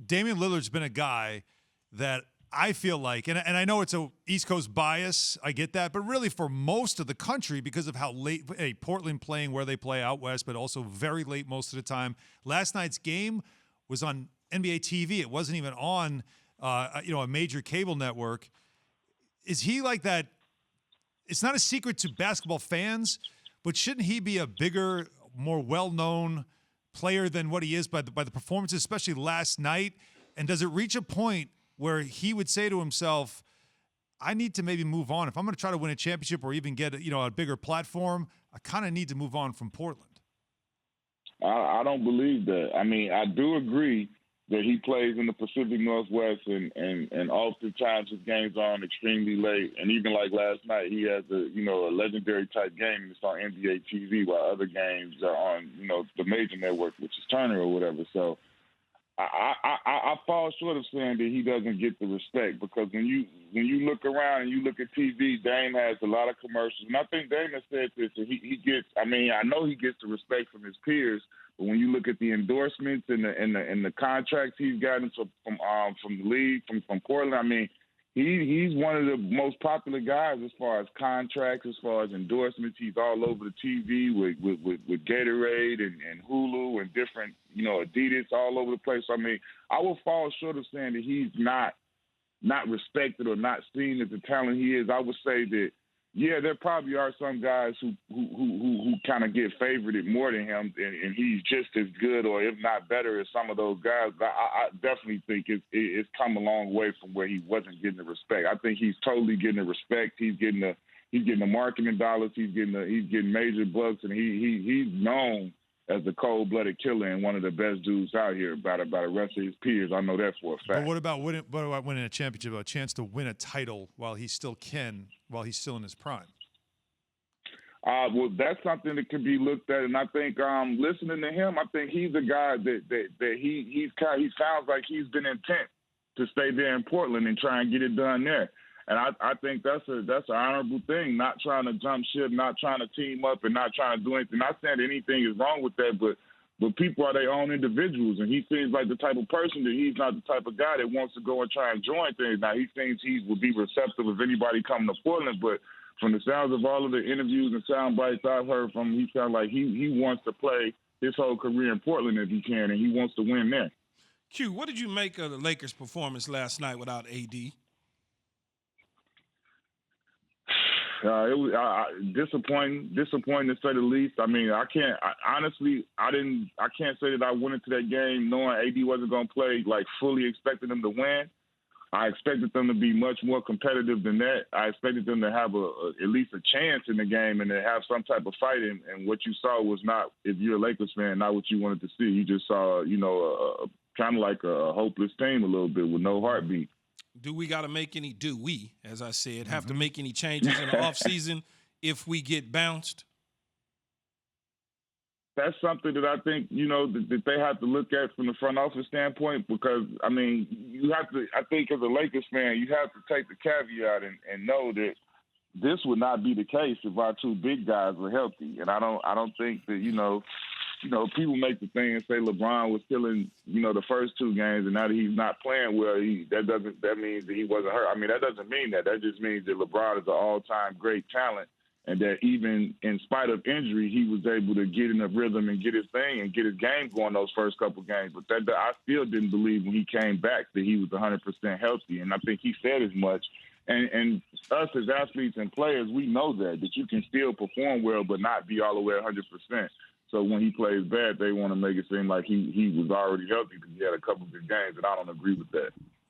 Damian Lillard's been a guy that I feel like, and I know it's a East Coast bias, I get that, but really for most of the country, because of how late Portland playing where they play out west, but also very late most of the time. Last night's game was on NBA TV. It wasn't even on a major cable network. Is he like that? It's not a secret to basketball fans, but shouldn't he be a bigger, more well-known player than what he is by the performances, especially last night? And does it reach a point where he would say to himself, I need to maybe move on. If I'm going to try to win a championship or even get a bigger platform, I kind of need to move on from Portland? I don't believe that. I mean, I do agree that he plays in the Pacific Northwest, and oftentimes his games are on extremely late. And even like last night, he has a legendary type game that's on NBA TV, while other games are on the major network, which is Turner or whatever. So I fall short of saying that he doesn't get the respect, because when you look around and you look at TV, Dame has a lot of commercials, and I think Dame has said this. That he gets. I mean, I know he gets the respect from his peers, but when you look at the endorsements and the contracts he's gotten from the league, from Portland, I mean, he's one of the most popular guys as far as contracts, as far as endorsements. He's all over the TV with Gatorade and Hulu and different, Adidas all over the place. So, I mean, I will fall short of saying that he's not respected or not seen as the talent he is. I would say that, yeah, there probably are some guys who kind of get favorited more than him, and he's just as good or if not better as some of those guys. But I definitely think it's come a long way from where he wasn't getting the respect. I think he's totally getting the respect. He's getting the marketing dollars. He's getting major bucks, and he's known as the cold-blooded killer and one of the best dudes out here by the rest of his peers. I know that for a fact. But what about winning a championship, a chance to win a title while he's still in his prime? Well, that's something that can be looked at, and I think listening to him, I think he's a guy that he sounds like he's been intent to stay there in Portland and try and get it done there. And I think that's an honorable thing, not trying to jump ship, not trying to team up, and not trying to do anything. Not saying anything is wrong with that, but people are their own individuals, and he seems like the type of person that he's not the type of guy that wants to go and try and join things. Now, he thinks he would be receptive of anybody coming to Portland, but from the sounds of all of the interviews and sound bites I've heard from him, he sounds like he wants to play his whole career in Portland if he can, and he wants to win there. Q, what did you make of the Lakers' performance last night without AD? It was disappointing to say the least. I mean, I can't say that I went into that game knowing AD wasn't going to play, like fully expecting them to win. I expected them to be much more competitive than that. I expected them to have at least a chance in the game and to have some type of fight. And what you saw was not, if you're a Lakers fan, not what you wanted to see. You just saw, kind of like a hopeless team a little bit with no heartbeat. Do we, as I said, have to make any changes in the offseason if we get bounced? That's something that I think, that they have to look at from the front office standpoint, because, I mean, I think as a Lakers fan, you have to take the caveat and know that this would not be the case if our two big guys were healthy. And I don't think that, people make the thing and say LeBron was killing, the first two games, and now that he's not playing well, that means that he wasn't hurt. I mean, that doesn't mean that. That just means that LeBron is an all-time great talent, and that even in spite of injury, he was able to get in a rhythm and get his thing and get his game going those first couple games. But I still didn't believe when he came back that he was 100% healthy, and I think he said as much. And us as athletes and players, we know that you can still perform well but not be all the way 100%. So when he plays bad, they want to make it seem like he was already healthy because he had a couple good games, and I don't agree with that.